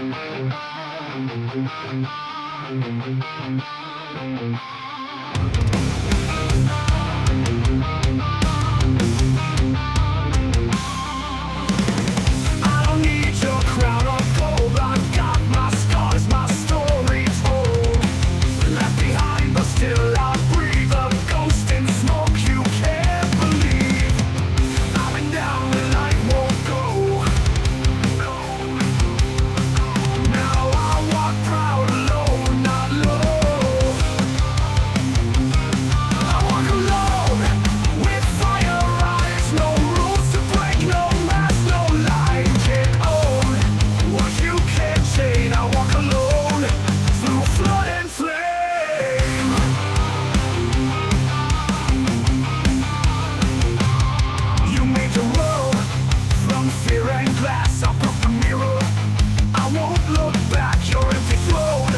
I don't need your crown of gold. I've got my scars, my story told. Left behind, but still I breathe. A ghost in smoke you can't believe. I've been down the light won't go. Now I walk proud alone, not low. I walk alone with fire eyes. No rules to break, no mask, no lie. Can't own what you can't chain. I walk alone through flood and flame. You made the world from fear and glass. I broke the mirror. I won't look back. Your empty throne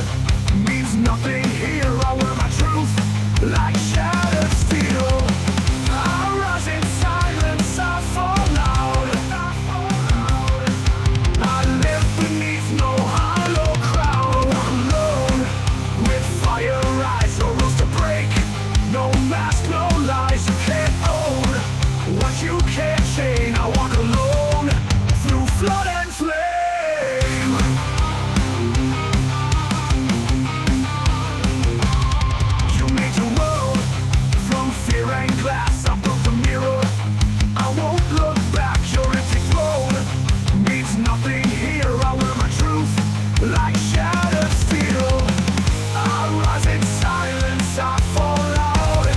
means nothing here. I wear my truth like shattered steel. I rise in silence. I fall loud. I live beneath no hollow crown. Alone with fire eyes. No rules to break. No mask, no lies. You can't own what you can't chain. I walk alone through flood and flame. You made the world from fear and glass. I broke the mirror. I won't look back. Your empty throne means nothing here. I wear my truth like shattered steel. I rise in silence. I fall out.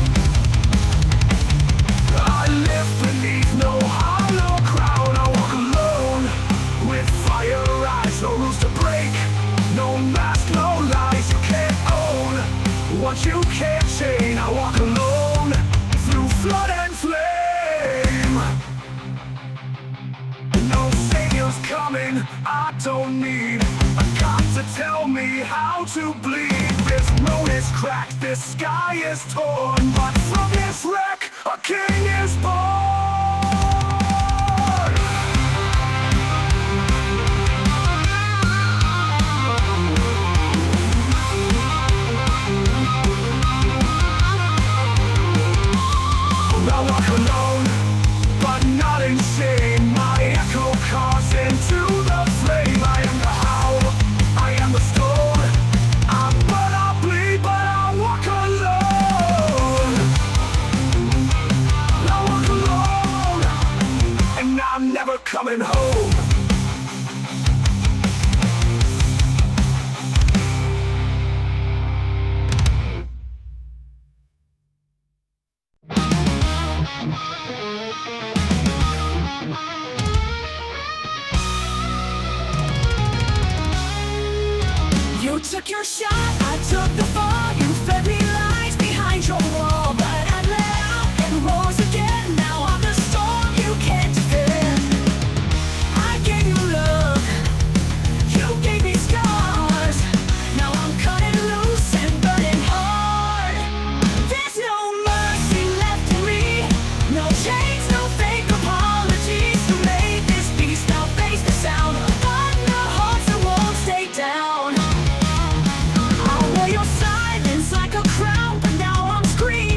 I live beneath no hollow crown. I walk alone with fire eyes. No rules to break. No mask, no lies. You can't own what you can't chain. I walk alone through flood and flame. No savior's coming. I don't need a cop to tell me how to bleed. This road is cracked. This sky is torn. But from this wreck, a king is born. I walk alone, but not in shame. My echo carves into the flame. I am the howl, I am the storm. I burn, I bleed, but I walk alone. I walk alone, and I'm never coming home. You took your shot, I took the fall. You fed me lies behind your wall, but I let out and rose again. Now I'm the storm you can't defend. I gave you love, you gave me scars. Now I'm cutting loose and burning hard. There's no mercy left in me, no chains, no fake apologies. To make this beast, I'll face the sound. Thunder hearts that won't stay down. I'll wear your silence like a crown, but now I'm screaming.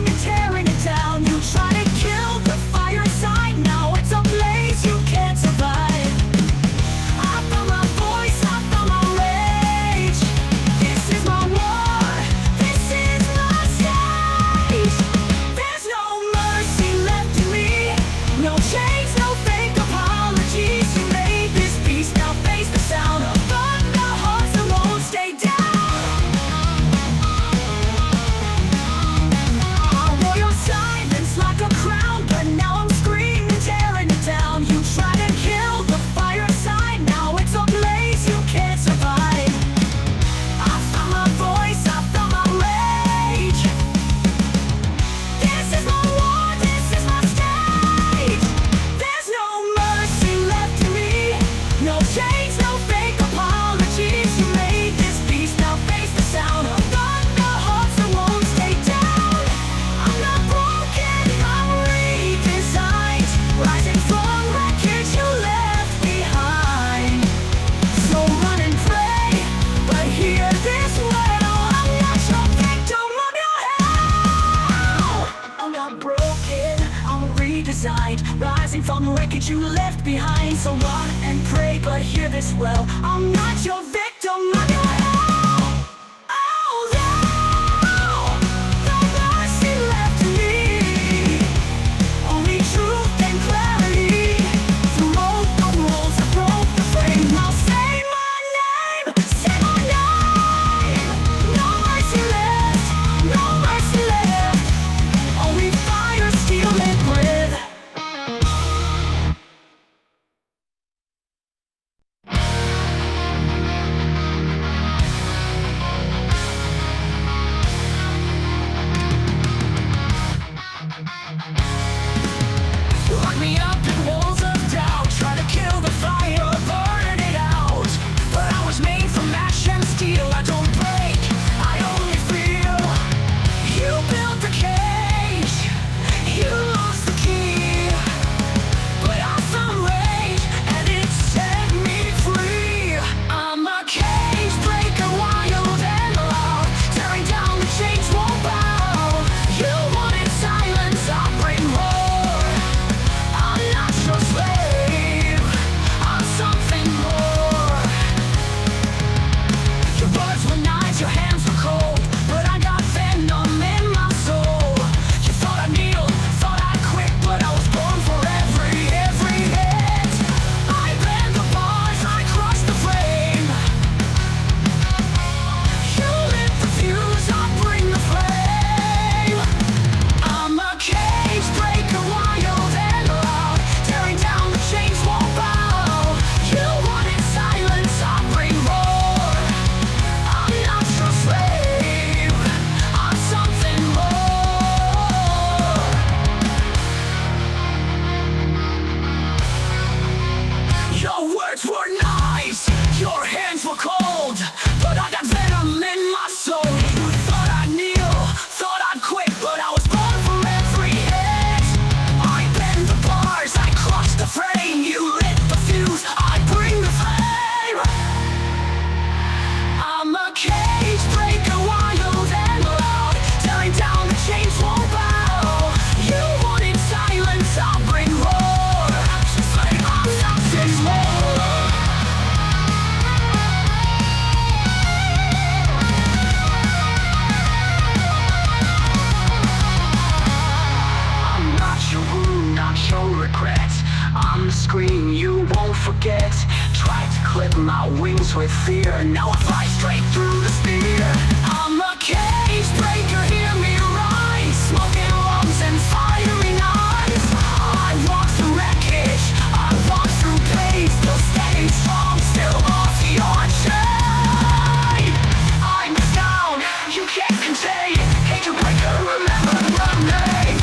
need you left behind. So run and pray, but hear this well, I'm not your victim, I'm your hell. Oh no, no mercy left to me, only truth and clarity. Through open walls I broke the frame. I'll say my name, say my name. No mercy left, no mercy left, only fire, steel and breath. Lock me up in walls of doubt, try to kill the fire, burn it out. But I was made from ash and steel, I don't break, I only feel. You built the cage, you lost the key, but I found rage and it set me free. I'm a cage breaker, wild and loud, tearing down the chains won't bow. You wanted silence, I'll bring roar. I'm not your slave, I'm something more. Your words were knives, your hands were cold, but I got venom in my soul. You thought I'd kneel, thought I'd quit, but I was born for every hit. I bend the bars, I crush the flame. You lit the fuse, I bring the flame. I'm a cage breaker, wild and loud, tearing down the chains won't bow. You wanted silence, I bring roar. I'm not your slave, I'm something more. Your words were knives, your hands were cold, but I got venom in my soul. You thought I'd kneel, thought I'd quit, but I was born for every hit. I bend the bars, I crush the frame. You lit the fuse, I bring the flame. I'm a cage breaker, wild and loud, tearing down the chains won't bow. You wanted silence, I'll bring roar. I'm something more. I'm not your wound, not your regret. I'm the scream you won't forget. Tried to clip my wings with fear, now I fly straight through the spear. I'm a cage breaker, hear me rise, smoking lungs and firing eyes. I walk through wreckage, I walk through pain, still steady, strong, still off your chain. I'm down, you can't contain. Cage breaker, remember my name.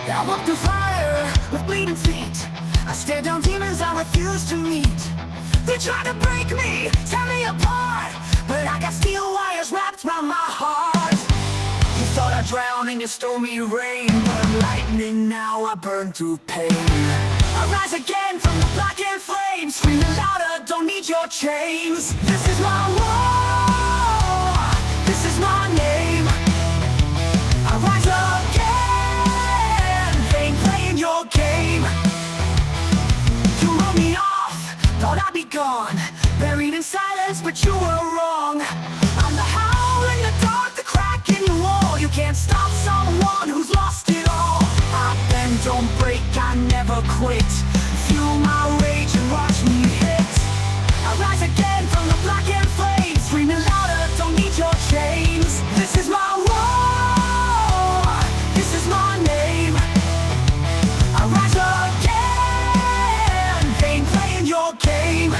I walk through fire with bleeding feet. I stare down demons I refuse to meet. They try to break me, tear me apart, but I got steel wires wrapped around my heart. You thought I'd drown in your stormy rain, but I'm lightning now, I burn through pain. I rise again from the blackened flames, screaming louder, don't need your chains. This is my war, this is my name. I rise again, ain't playing your game. You wrote me off, thought I'd be gone, buried in silence, but you were wrong. I'm the howl in the dark, the crack in your wall. You can't stop someone who's lost it all. Up and don't break, I never quit. Fuel my rage and watch me hit. I rise again from the blackened flames, screaming louder, don't need your chains. This is my war, this is my name. I rise again, ain't playing your game.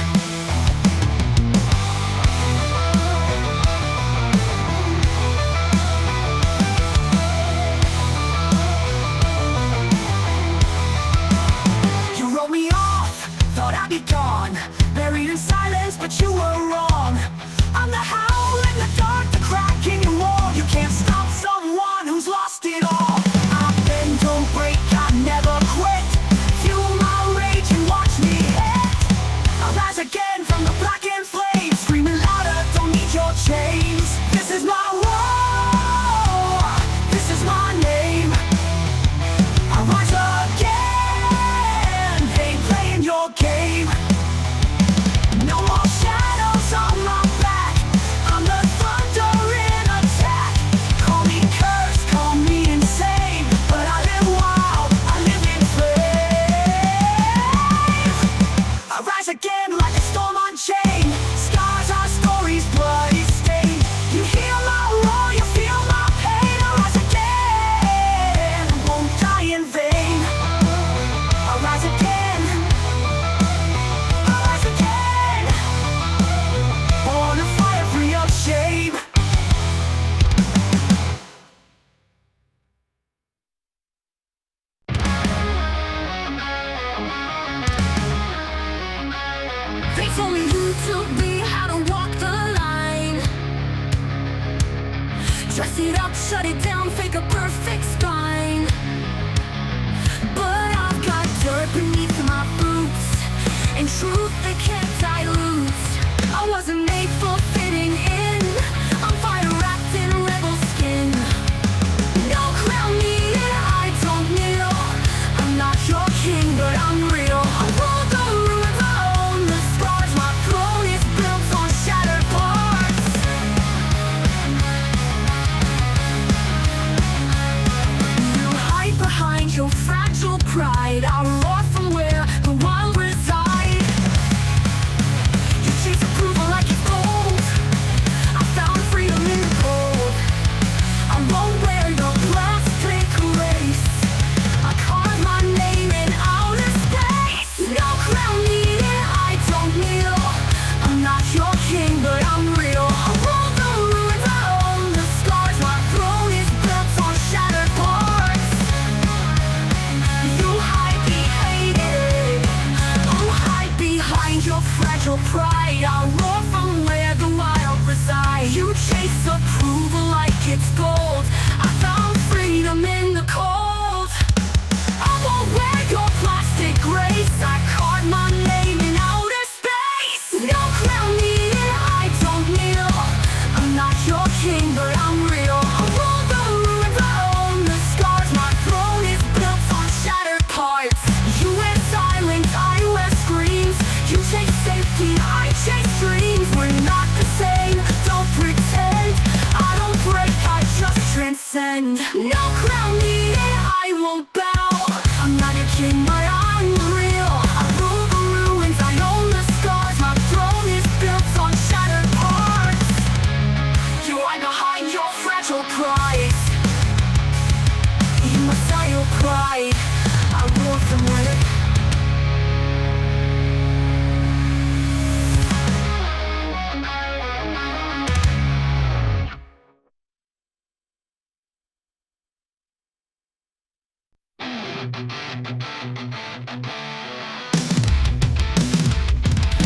Dress it up, shut it down, fake a perfect spine. But I've got dirt beneath my boots, and truth they can't dilute. I wasn't made for fitting in. I'm fire wrapped in rebel skin. No crown needed, I don't kneel. I'm not your king, but I'm real. I roll the ruins, I own the scars. My throne is built on shattered parts. You hide behind your fragile pride. I roar from where the wild reside. You chase approval like it's gold. I found freedom in the cold. I won't wear your plastic race. I carve my name in outer space. No crown needed, I don't kneel. I'm not your king, but I'm real. I roll the ruins, I own the scars. My throne is built on shattered parts. You hide behind it. You hide behind your fragile pride. I roar from where the wild reside. You chase approval like it's gold. I found freedom in the cold. I won't wear your plastic grace. I carve my name in outer space. No crown needed, I don't kneel. I'm not your king, but I'm real. I roll the ruins, I own the scars. My throne is built on shattered parts. You wear silence, I wear screams. You chase safety, I chase dreams. We're not the same, don't pretend. I don't break, I just transcend. No crown needed, I won't bow. I'm not your king, but I'm real. I rule the ruins, I own the scars. My throne is built on shattered parts. You hide behind your fragile pride. You must die your pride. I roar from where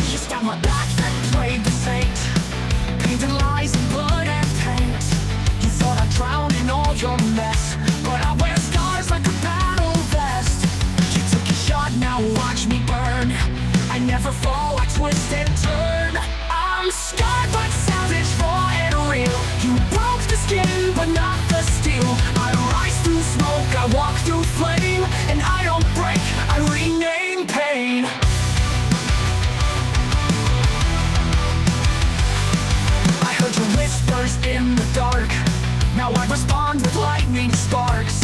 you stabbed my back and played the saint, painted lies in blood and paint. You thought I'd drown in all your mess, but I wear scars like a battle vest. You took a shot, now watch me burn. I never fall, I twist and turn. I'm scarred but savage, raw and real. You broke the skin but not the steel. I rise through smoke, I walk through flame, and I don't break, I rename pain. I heard your whispers in the dark. Now I respond with lightning sparks.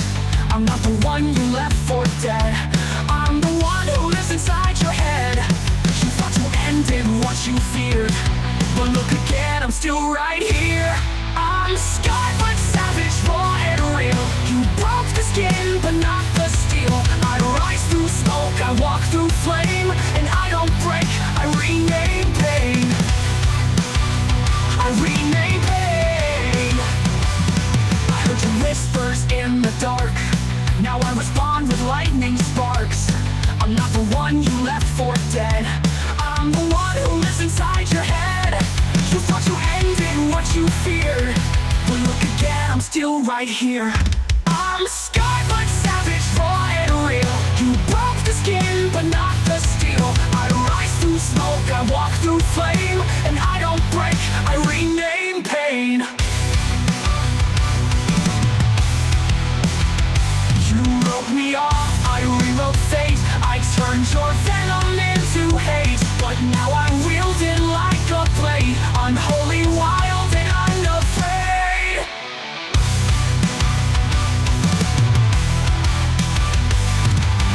I'm not the one you left for dead. I'm the one who lives inside your head. You thought you ended what you feared, but look again, I'm still right here. I'm scarred but savage, raw and real. You broke the skin but not the steel. I rise through smoke, I walk through flame, and I don't break, I rename pain. I rename pain. I heard your whispers in the dark. Now I respond with lightning sparks. I'm not the one you left for dead. I'm the one who lives inside your head. You thought you ended what you feared, but look again, I'm still right here. I'm scarred but savage, raw and real. You broke the skin but not the steel. I rise through smoke, I walk through flame, and I don't break, I rename pain. You wrote me off, I rewrote fate. I turned your venom into hate, but now I'm wielded like a blade. Unholy, wild, and unafraid.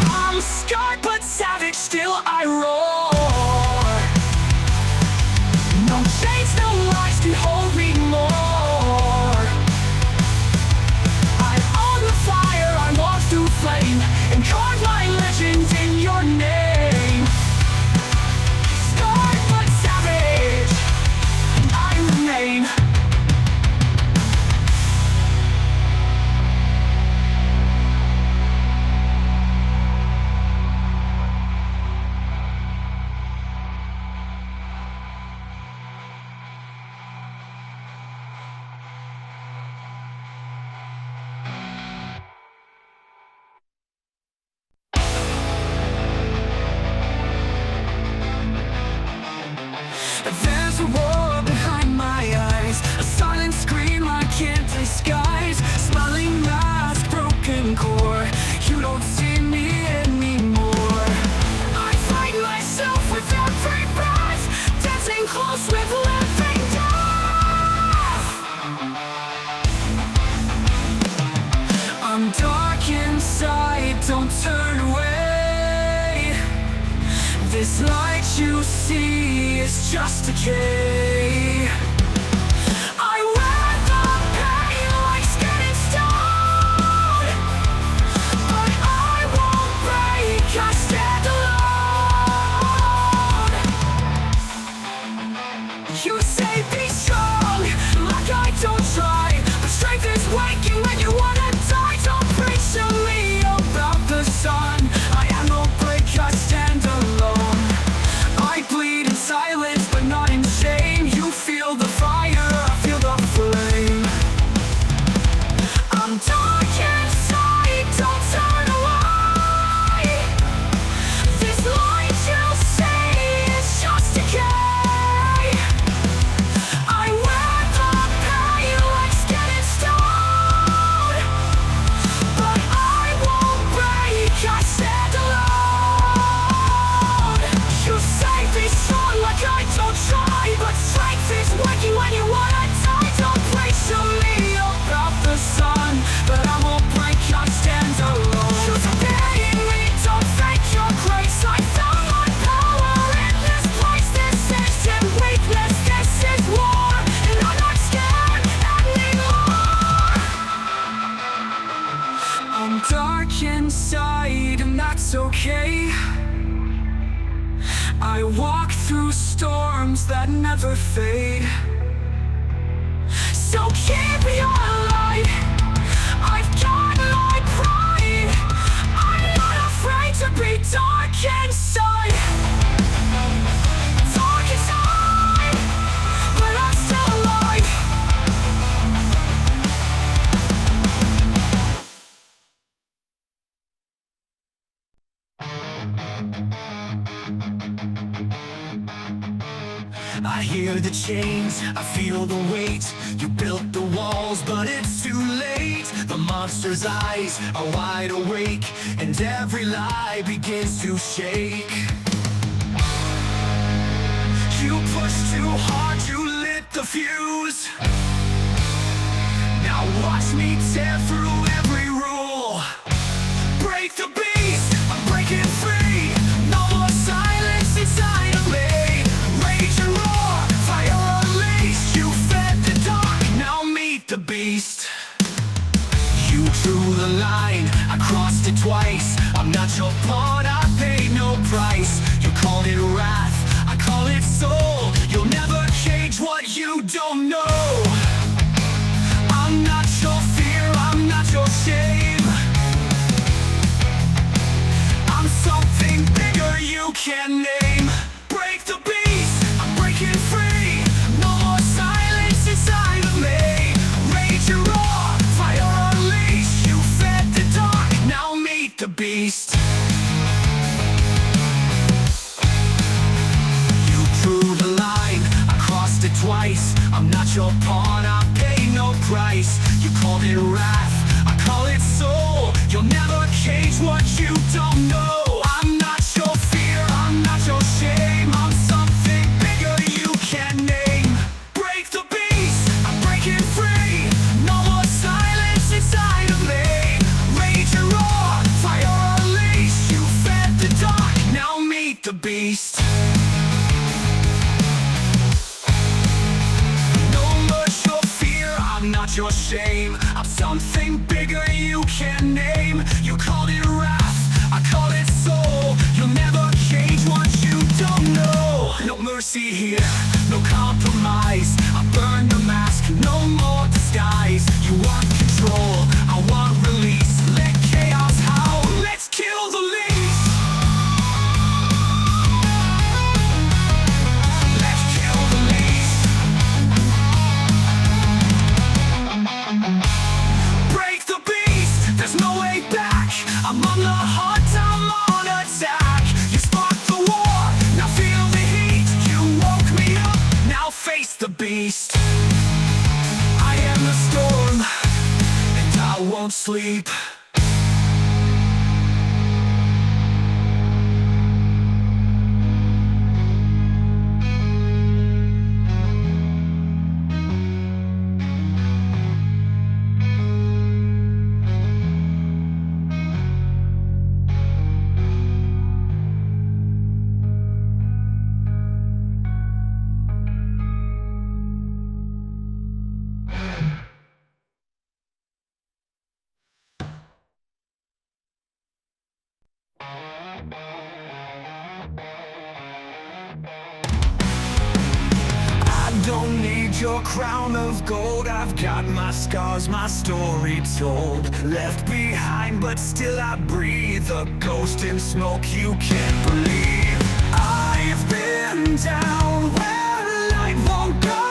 I'm scarred but savage, still I roar. No chains, no lies can hold me more. I own the fire, I walk through flame, and carve my legend in your name. Scarred This light you see is just decay. I wear the pain like skin and stone, but I won't break, I stand alone. You say be strong, like I don't try, but strength is waking when you wanna die. Don't preach to me about the sun, I am no break, I stand alone. I bleed in silence, but not in shame. You feel the fire, I feel the flame. I'm dark inside, don't turn away. This light you see is just decay. I wear the pain like skin and stone, but I won't break, I stand alone. You say be strong like I don't try, but strength is working when you wanna die. Don't preach to me about the sun, but I won't break, I stand alone. You're forgetting me, don't thank your grace. I found my power in this place. This isn't weakness, this is war, and I'm not scared anymore. I'm dark inside, and that's okay. I walk through storms that never fade. So keep your light, I've got my pride. I'm not afraid to be dark inside. Dark inside, but I'm still alive. I hear the chains, I feel the weight. You built the walls, but it's too late. The monster's eyes are wide awake, and every lie begins to shake. You pushed too hard, you lit the fuse. Now watch me tear through every rule. Break the beast, I'm breaking free. No more silence inside of me. Rage and roar, fire unleashed. You fed the dark, now meet the beast. You drew the line, I crossed it twice. I'm not your pawn, I paid no price. You called it wrath, I call it soul. You'll never change what you don't know. I'm not your fear, I'm not your shame. I'm something bigger you can't name. Break the beast, I'm breaking free. No more silence inside of me. Rage and roar, fire unleashed. You fed the dark, now meet the beast. You drew the line, I crossed it twice. I'm not your pawn, I pay no price. You called it wrath, I call it soul. You'll never change what you don't know. I'm not your fear, I'm not your shame. I'm something bigger you can't name. Break the beast, I'm breaking free. No more silence inside of me. Rage and roar, fire unleashed. You fed the dark, now meet the beast. No more your fear, I'm not your shame. I'm something bigger you can't name. You called it wrath, I call it soul. You'll never change what you don't know. No mercy here, no compromise. I burn the mask, no more disguise. You want control, I want release. Let chaos howl, let's kill the least. Let's kill the least. Break the beast, there's no way back. I'm on the hunt, I'm on attack. You sparked the war, now feel the heat. You woke me up, now face the beast. I am the storm, and I won't sleep. a crown of gold. I've got my scars, my story told. Left behind, but still I breathe. A ghost in smoke you can't believe. I've been down where light won't go.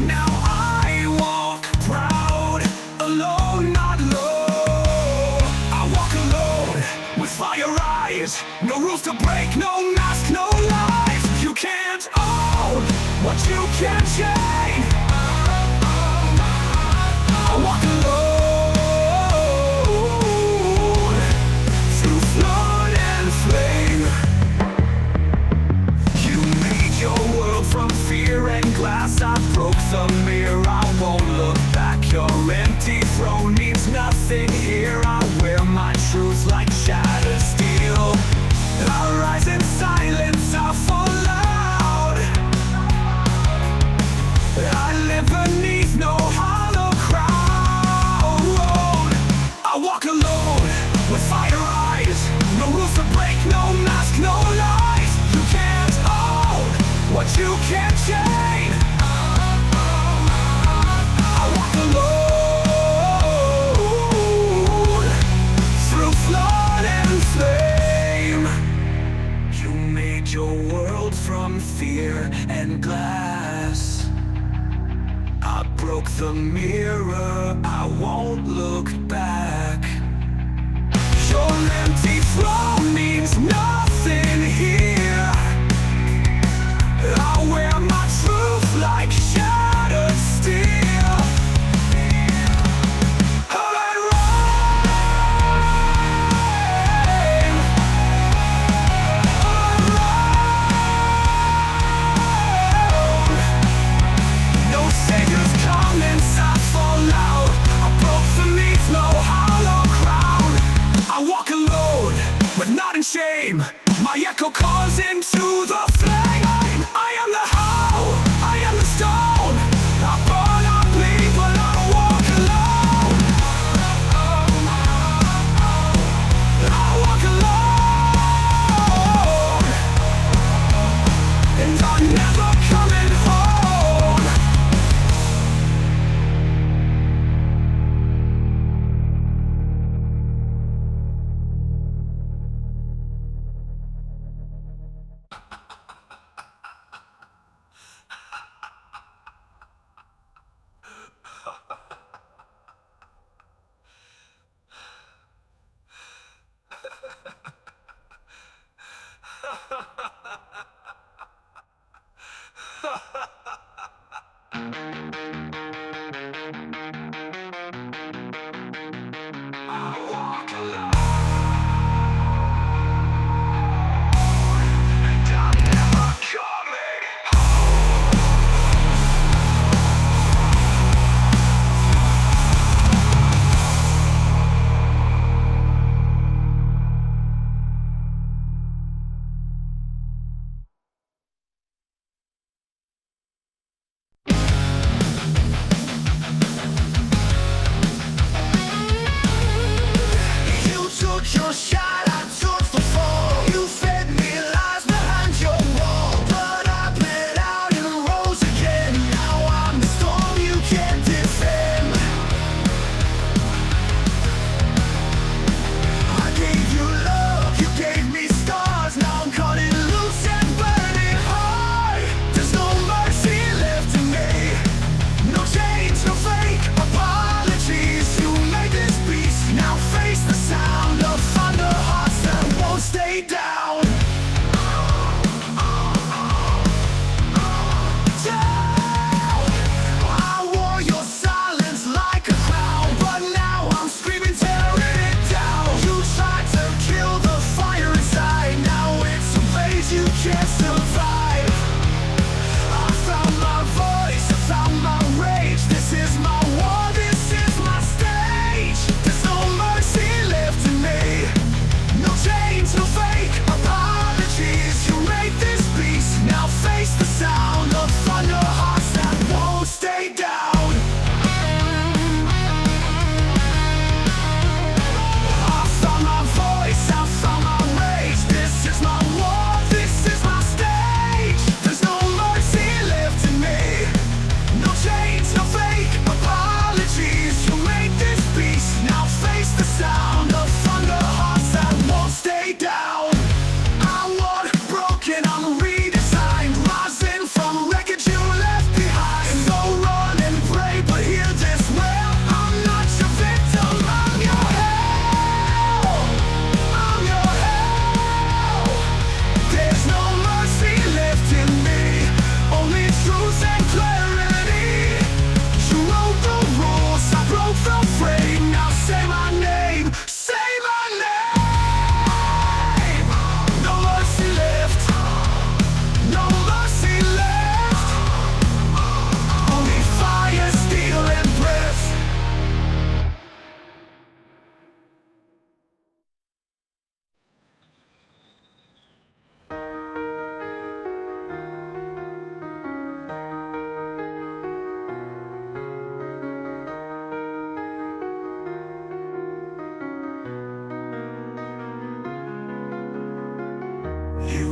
Now I walk proud, alone, not low. I walk alone with fire eyes. No rules to break, no mask, no lies. You can't own what you can't change. I walk alone through flood and flame. You made your world from fear and glass. I broke the mirror, I won't look back. Your empty throne means nothing here. I wear my truth like shattered steel. I rise in silence, I fall loud. I live beneath no hollow crown. I walk alone with fire eyes. No rules to break, no mask, no lies. You can't own what you can't change. I walk alone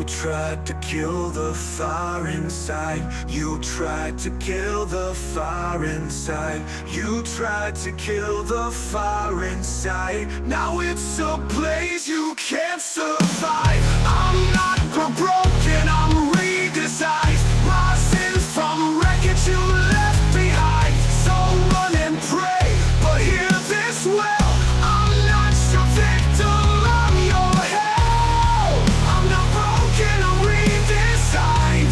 You tried to kill the fire inside. You tried to kill the fire inside. You tried to kill the fire inside. Now it's a place you can't survive. I'm not broken, I'm redesigned. Rising from wreckage you left behind. So run and pray, but hear this well. I'm not your victim, I'm your hell. I'm not broken, I'm redesigned.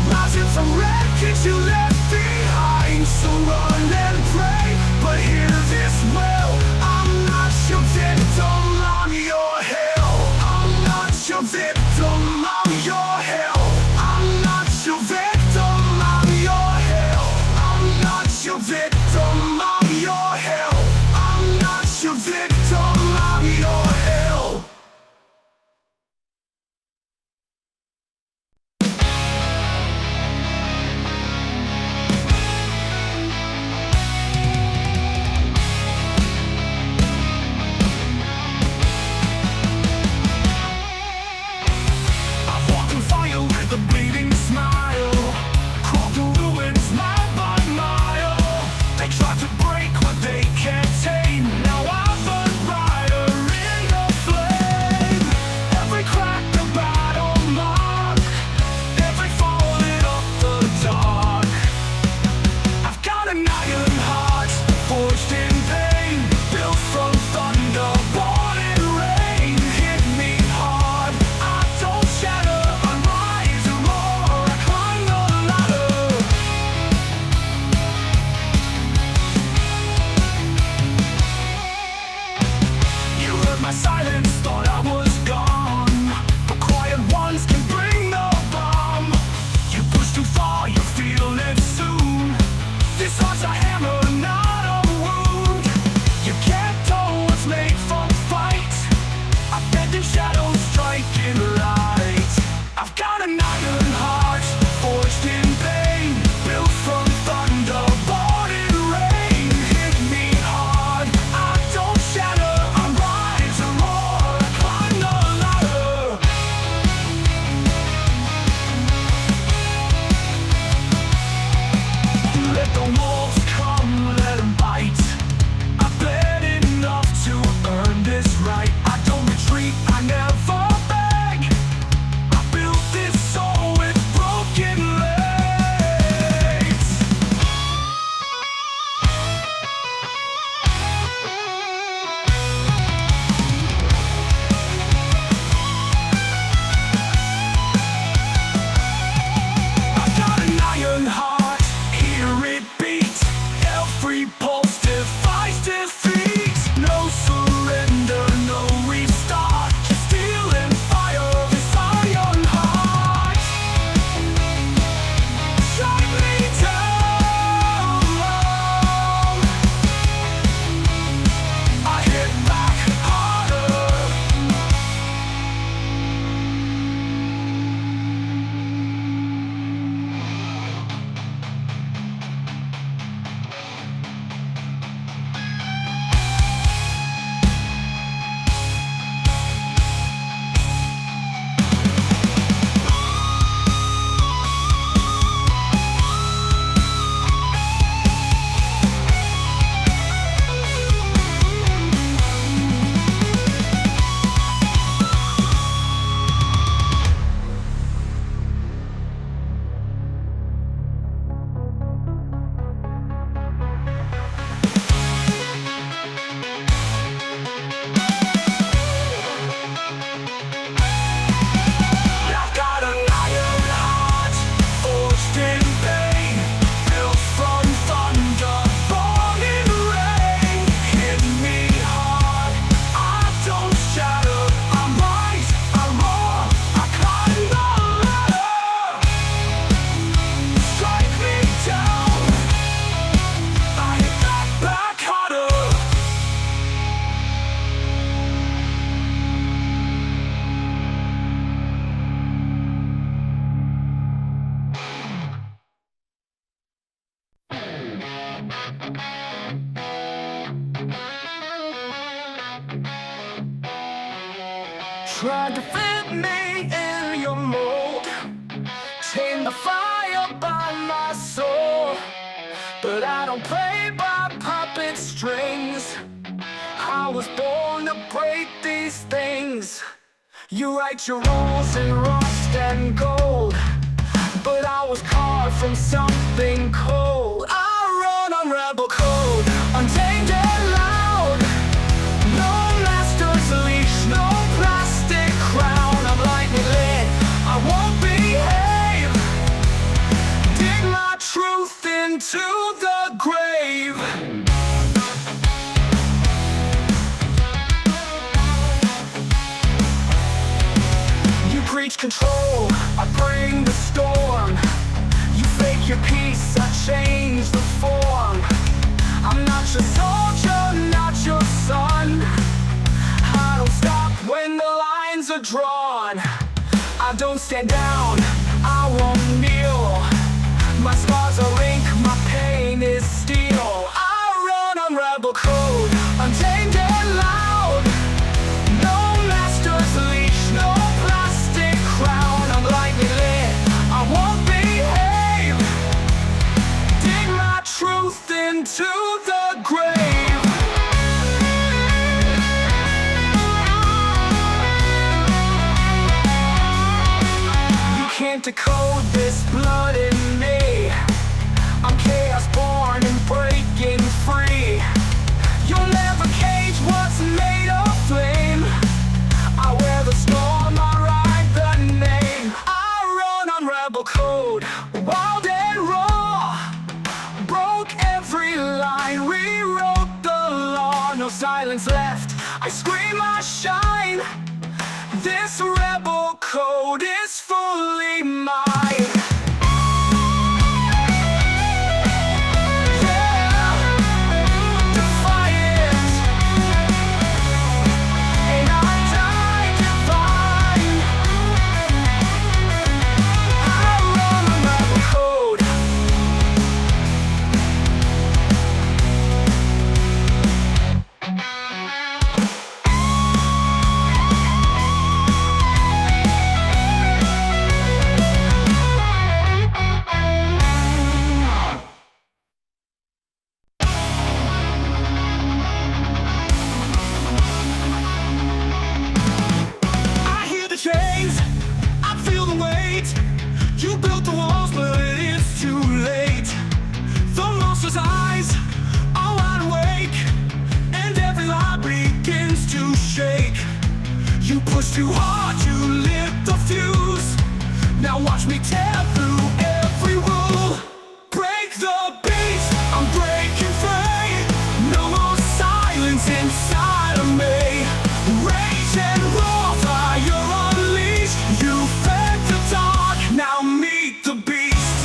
Rising from wreckage you left behind. So run and pray, but hear this well. I'm not your victim, I'm your hell. I'm not your victim, I'm your hell. I'm not your victim, I'm your hell. I'm not your victim, I'm your hell. I'm not your victim, I'm your hell. I walk in fire with a bleeding smile. Crawl through ruins mile by mile. They try to break what they can't tame. Now I'm a rider in the flame. Every crack a battle mark. Every falling off the dark. I've got an iron heart, forged in pain. Built from thunder, born in rain. Hit me hard, I don't shatter. I rise and roar, I climb the ladder. You heard my silence, thought I was gone. But quiet ones can bring the bomb. You push too far, you feel it soon. This heart's a hammer, not a wound. You can't tell what's made from fight. I bend in shadows, striking light. I've got an iron heart, forged in pain. Built from thunder, born in rain. Hit me hard, I don't shatter. I rise and roar, I climb the ladder. Let the wolves come, let them bite. I bled enough to earn this right. I don't retreat, I never beg. I built this soul with broken legs. I've got an iron heart, hear it beat. Every pulse defies defeat. No surrender, no restart. Steel and fire, this iron heart. Strike me down. I hit back harder. I've got an iron heart, forged in pain. Built from thunder, born in rain. Hit me hard, I don't shatter. I rise, I roar, I climb the ladder. Strike me down, I hit back harder. Tried to fit me in your mold. don't play by puppet strings. I was born to break these things. You write your rules in rust and gold, but I was carved from something cold. I run on rebel code, untamed and loud. No master's leash, no plastic crown. I'm lightly lit, I won't behave. Dig my truth into the grave. You preach control, I bring the storm. You fake your peace, I change the form. I'm not your soldier, not your son. I don't stop when the lines are drawn. I don't stand down, I won't kneel. My scars are ink, my pain is steel. I run on rebel code, untamed and loud. No master's leash, no plastic crown. I'm lightly lit, I won't behave. Dig my truth into the grave. You can't decode this blood in me. I'm chaos born and breaking free. You'll never cage what's made of flame. I wear the storm, I ride the name. I run on rebel code, wild and raw. Broke every line, rewrote the law. No silence left, I scream, I shine. This rebel code is fully mine. Chains, I feel the weight. You built the walls, but it's too late. The monster's eyes are wide awake, and every lie begins to shake. You push too hard, you lit the fuse. Now watch me tear through every rule. Break the beast, I'm breaking free. No more silence inside of me. Rage and raw fire. You fed the dark, now meet the beast.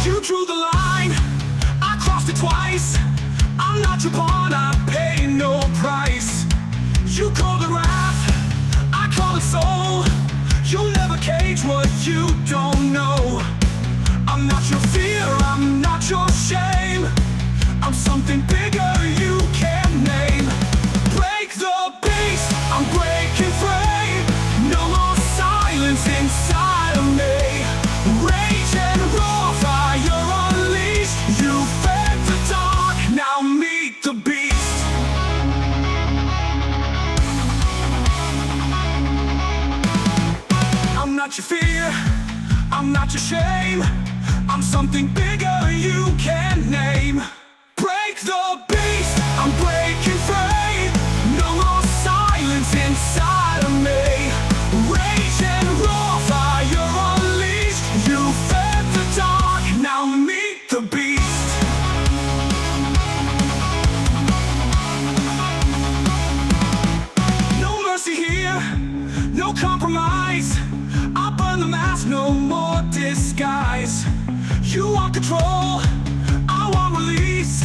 You drew the line, I crossed it twice. I'm not your pawn, I pay no price. You call the wrath, I call it soul. You'll never cage what you don't know. I'm not your fear, I'm not your shame. I'm something bigger you can't name. Break the beast, I'm breaking free. No more silence inside of me. Rage and raw fire unleashed. You fed the dark, now meet the beast. I'm not your fear, I'm not your shame. I'm something bigger you can't name. Break the beast, I'm breaking free. No more silence inside of me. Rage and raw fire unleashed. You fed the dark, now meet the beast. No mercy here, no compromise. I burn the mask, no more disguise. You want control, I want release.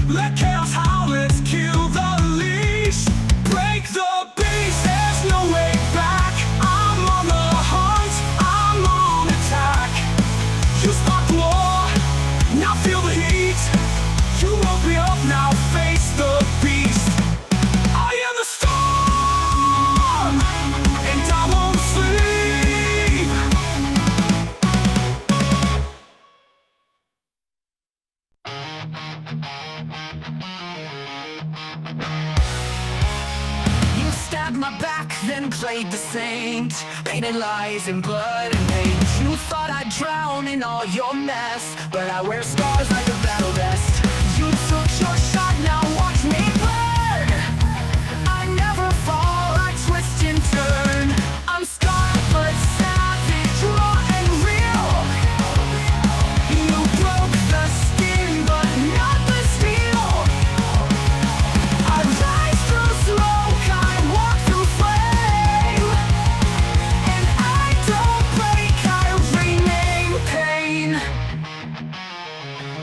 Let chaos howl, let's kill the leash. Break the beast, there's no way back. I'm on the hunt, I'm on attack. You sparked the war, now feel the heat. You woke me up, now face the beast. I am the storm, and I won't sleep. and played the saint, painted lies in blood and pain. You thought I'd drown in all your mess, but I wear scars like a battle vest. You took your shot, now watch me burn. I never fall, I twist and turn. I'm scarred but savage, raw and real. You broke the skin but not the steel. I rise through smoke, I walk through flame, and I don't break, I remain pain.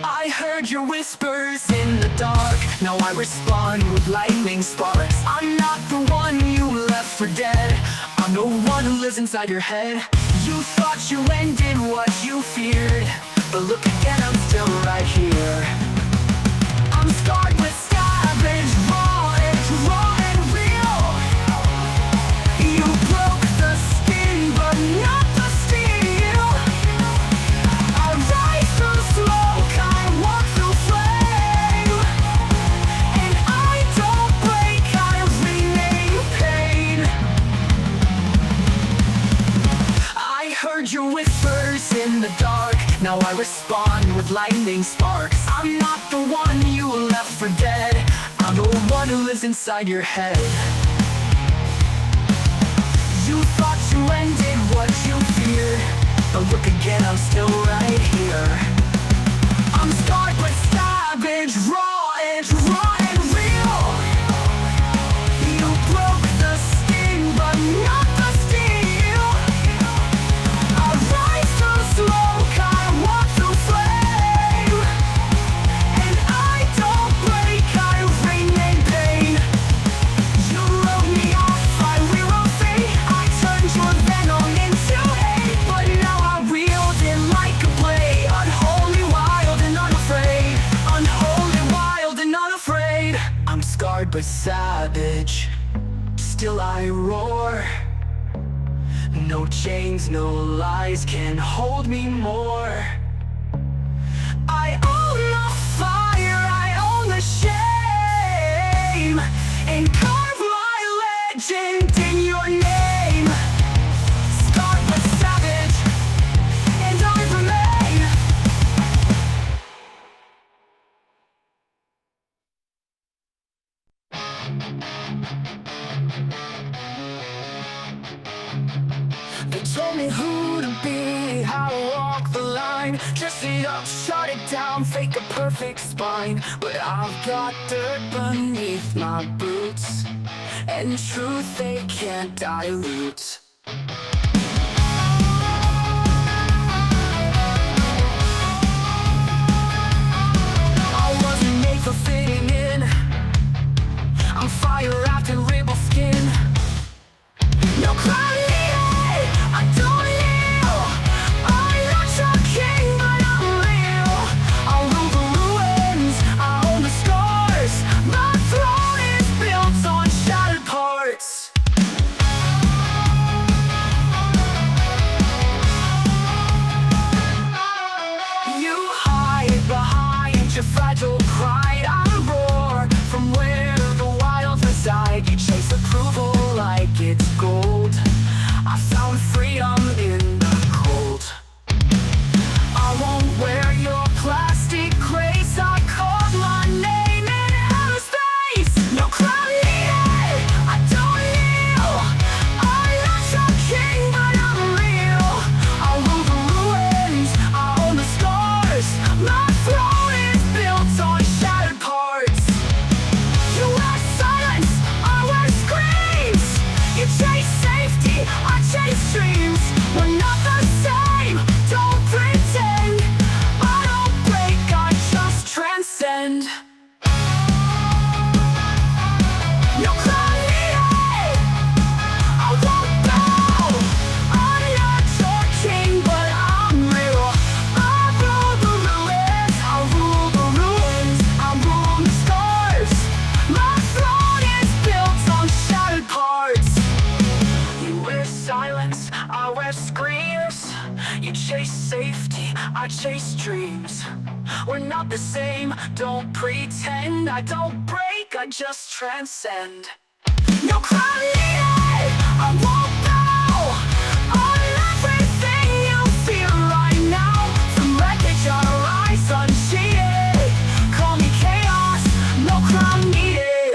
I heard your whispers in the dark, now I respond with lightning sparks. I'm not the one you left for dead, I'm the one who lives inside your head. You thought you ended what you feared, but look again, I'm still right here. I'm scarred but savage, raw and real. You broke the skin but not the steel. I rise through smoke, I walk through flame, and I don't break, I remain pain. I heard your whispers in the dark, now I respond with lightning sparks. I'm not the one you left for dead, I'm the one who lives inside your head. You thought you ended what you feared, but look again, I'm still right here. I'm scarred but savage, raw and real. You broke the skin but not the steel. I rise through smoke, I walk through flame, and I don't break, I remain pain. You wrote me off, I rewrote fate. I turned your venom into hate, but now I wield it like a blade. Unholy, wild and unafraid. Unholy, wild and unafraid. I'm scarred but savage, still I roar. No chains, no lies can hold me more. I own the fire, I own the shame, and carve my legend in your name. Scarred but savage, and I remain. They told me who to be, how to walk the line. Dress it up, shut it down, fake a perfect spine. But I've got dirt beneath my boots, and truth they can't dilute. I wasn't made for fitting in, I'm fire wrapped in rebel skin. No cloud in the eye, I don't kneel. I'm not your king, but I'm real. I'll rule the ruins, I own the scars. My throne is built on shattered parts. You hide behind your fragile pride. I roar from where the wild reside. You chase approval like it's gold. I found freedom in the cold. I won't wear your plastic grace. I called my name in outer space. No cloud in the air, I don't kneel. I'm not your king, but I'm real. I'll rule the ruins, I own the scars. My throne is built on shattered parts. You wear silence, I wear screams. You chase safety, I chase dreams. We're not the same, don't pretend. I don't break, I just transcend. No cloud in the eye, I won't bow. I'm not your king, but I'm real. I rule the ruins, I rule the ruins. I rule the scars. My throne is built on shattered parts. You wear silence, I wear screams. You chase safety, I chase dreams. We're not the same, don't pretend. I don't break, I just transcend. No cloud in the eye, I won't bow on everything you feel right now. From wreckage or rise uncheated. Call me chaos, no crown needed.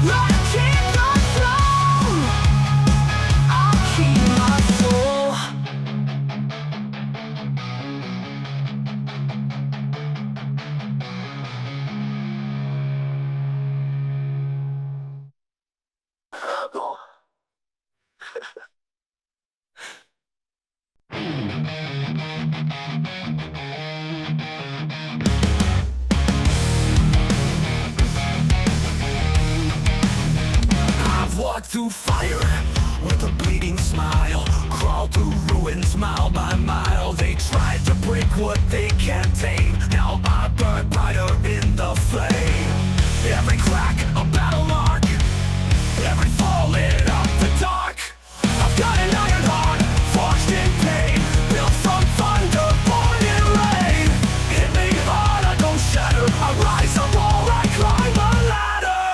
Like keep the throne, I'll keep my soul. I've walked through fire with a bleeding smile, crawled through ruins mile by mile. They tried to break what they can't tame. Now I burn brighter in the flame. Every crack a battle mark, every fall lit up the dark. I've got an iron heart, forged in pain, built from thunder, born in rain. Hit me hard, I don't shatter. I rise, I roar, I climb a ladder.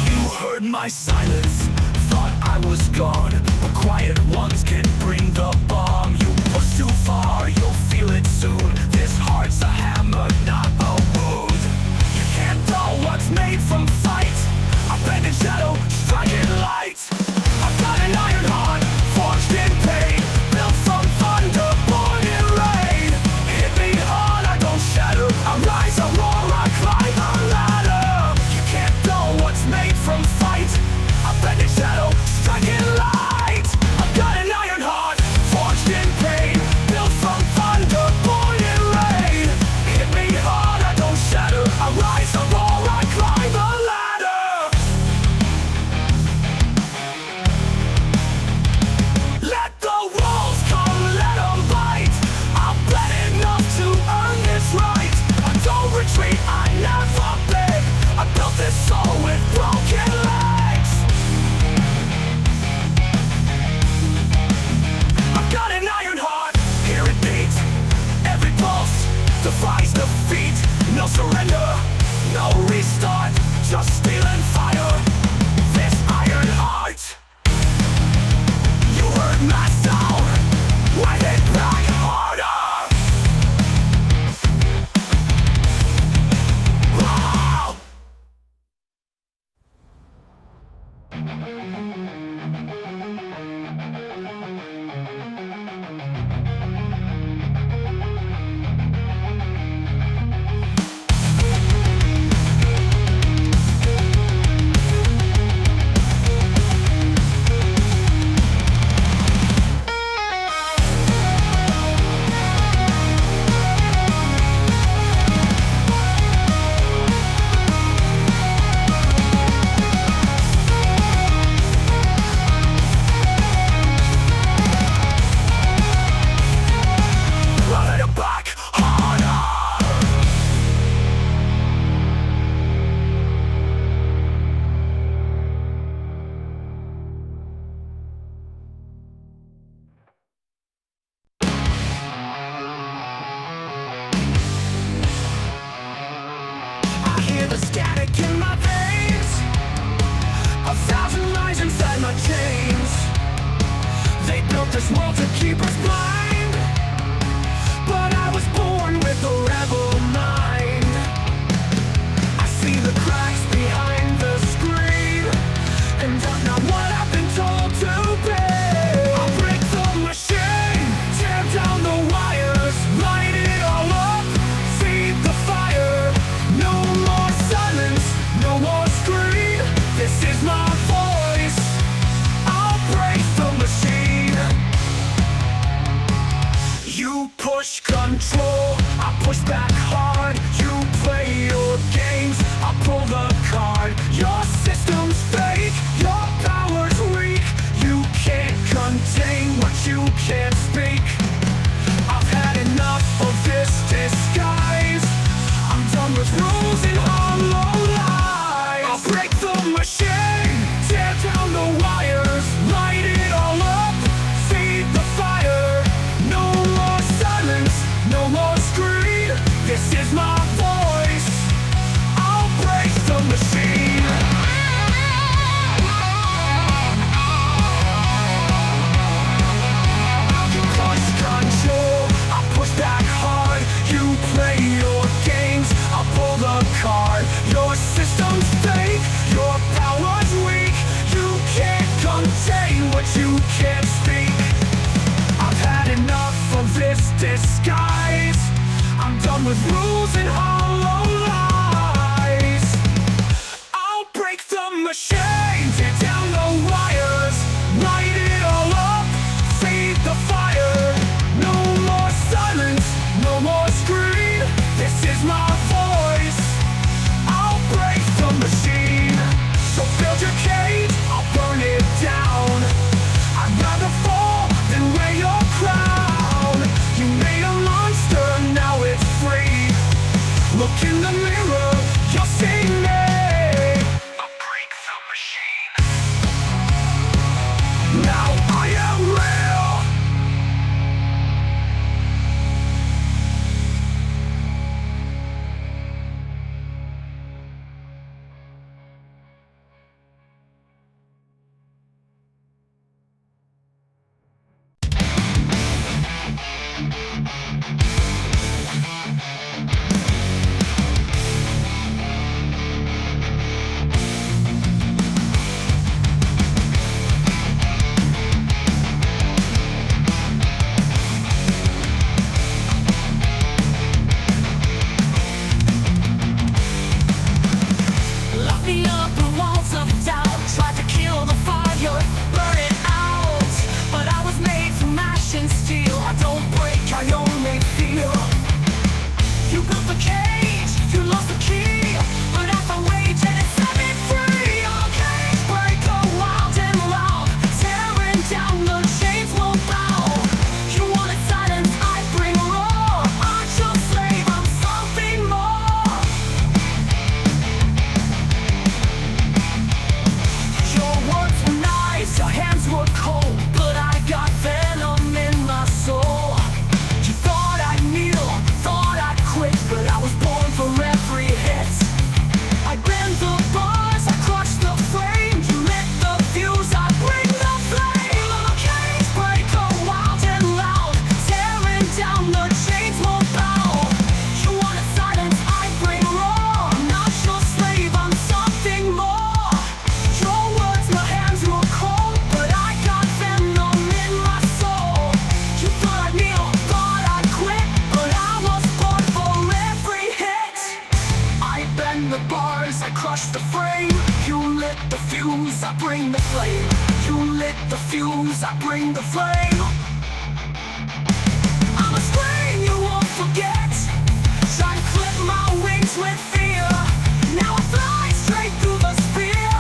You heard my silence, thought I was gone, but quiet ones can bring the bomb. You push too far, you'll feel it soon. This heart's a hammer, not a wound. You can't dull what's made from fight. I bend in shadow, striking light. I've got an iron heart, forged in pain, built from thunder, born in rain. Hit me hard, I don't shatter. I rise, I roar, I climb a ladder. You can't dull what's made from fight. I bend in shadow, striking light. I've got an iron heart, forged in pain, built from thunder, born in rain. Hit me hard, I don't shatter. I rise, I roar, I climb a ladder. Let the walls come, let them bite. I've bled enough to earn this right. I don't retreat, I never beg. I built this soul with broken legs. I've got an iron heart, hear it beat. Every pulse defies defeat. No surrender, no restart, just steel and fire. This iron heart. You heard my sound, why hit back harder? Wow. Run it back harder. I hear the static in my veins, a thousand lies inside my chains. They built this world to keep us blind, but I was born with a rebel mind. I see the cracks behind the screen, and I'm not what I've been told to be. I'll break the machine, tear down the wires, light it all up, feed the fire. No more silence, no more scream. This is my voice, I'll break the machine. You push control, I push back hard. You play your games, I pull the card. Your system's fake, your power's weak. You can't contain what you can't speak. I've had enough of this disguise. I'm done with rules and hollow lies. I'll break the machine, tear down the wires, light it all up, feed the fire. No more silence, no more scream. This were cold, but I got venom in my soul. You thought I'd kneel, thought I'd quit, but I was born for every hit. I bend the bars, I crush the frame. You lit the fuse, I bring the flame. I'm a cage breaker, wild and loud, tearing down the chains won't bow. You wanted silence, I bring raw. I'm not your slave, I'm something more. Your words, my hands were cold, but I got venom in my soul. You thought I'd kneel, thought I'd quit, but I was born for every hit. I bend the bars, I crush the frame. You lit the fuse, I bring the flame. You lit the fuse, I bring the flame. I'm a scream you won't forget. Try to clip my wings with fear. Now I fly straight through the spear.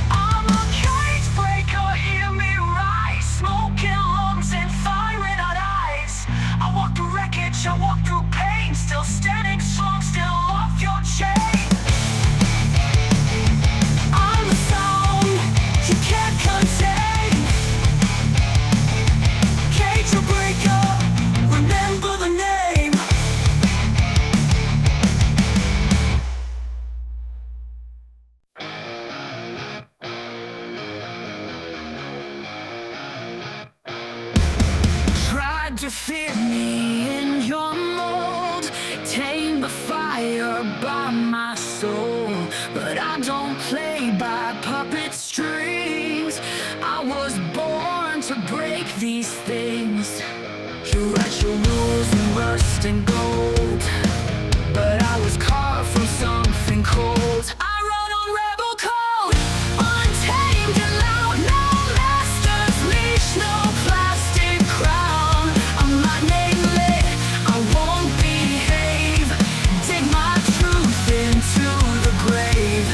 I'm a cage breaker, hear me rise. Smoking lungs and firing out eyes. I walk through wreckage, I walk through pain. Still standing strong, still off your chain. I'm the sound you can't contain. Cage breaker, remember the name. Tried to fit me in your mold, tame the fire by my soul. But I don't play by puppet strings. I was born to break these things. You write your rules in rust and gold, but I was carved from something cold. I run on rebel code, untamed and loud. No master's leash, no plastic crown. I'm not nameless, I won't behave. Dig my truth into the grave.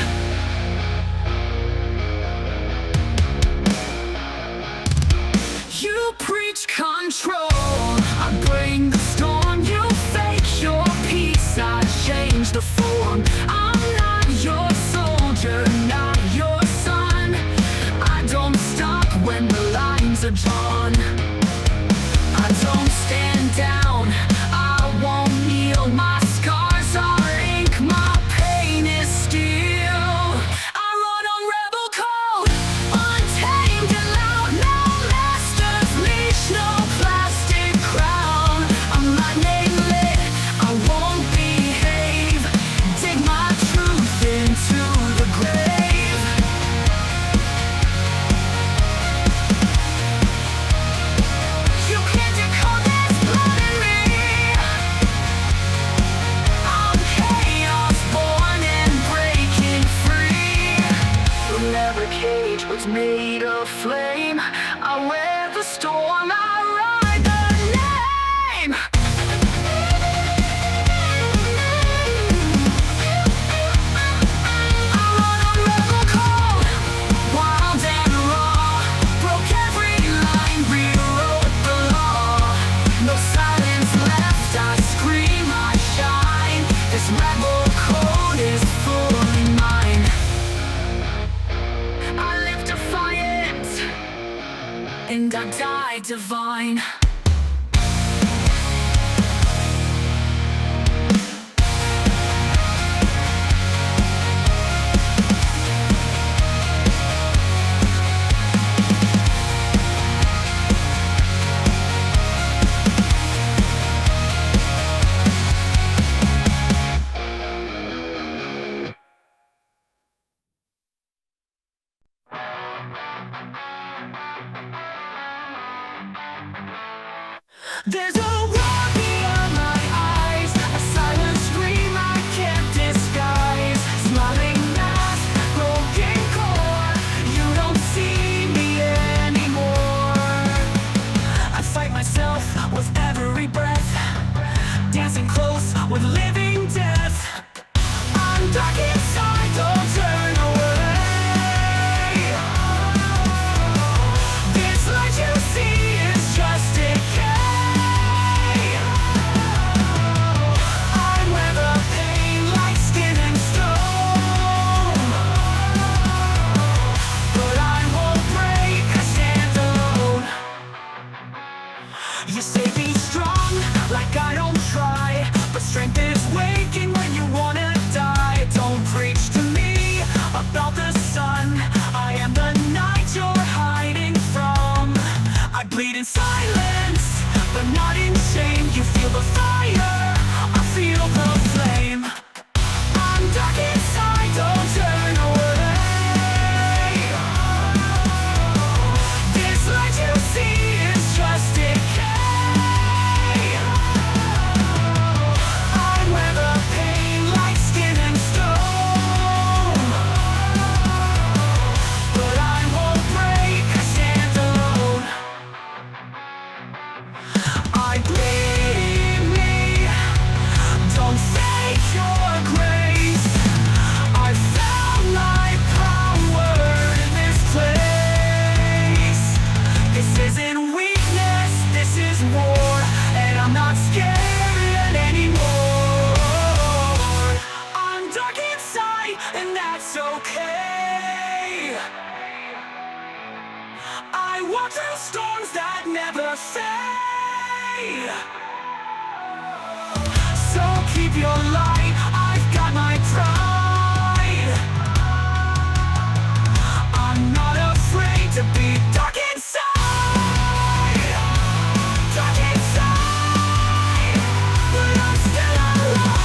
You preach control, I bring the storm. You fake your peace, I change the form. I'm not your soldier, not your son. I don't stop when the lines are drawn. I don't stand down, I won't kneel. My scars are ink, my pain is steel. I run on rebel code, untamed and loud. No master's leash, no plastic crown. I'm not nameless, I won't behave. Dig my truth into the grave. You can't decode this blood in me. I'm chaos born and breaking free. The leather cage was made of flame. I wear the storm, I ride the name. I run on rebel code, wild and raw. Broke every line, rewrote the law. No silence left, I scream, I shine. This rebel code is fully mine. I live defiant, and I die divine. There's a roar beyond my eyes, a silent scream I can't disguise. Smiling mask, broken core, you don't see me anymore. I fight myself with every breath, dancing close with living death. I'm dark inside, don't turn away. This light you see is just a cage. through storms that never fade. So keep your light, I've got my pride. I'm not afraid to be dark inside. Dark inside, but I'm still alive.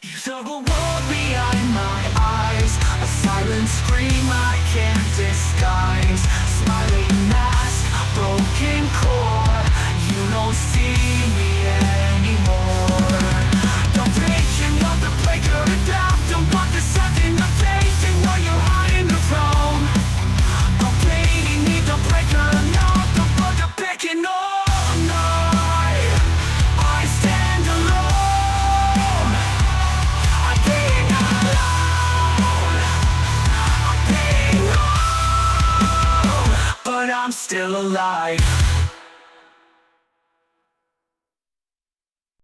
You saw the world behind my eyes, a silent scream I can't disguise. Smiling mask, broken core, you don't see me anymore. Don't break, you're not the breaker, adapt. Don't want the something to face, and while you're hiding the throne. Don't play, you need the breaker, no, don't put the picking all night. I stand alone. I'm being alone. I'm being alone, but I'm still alive.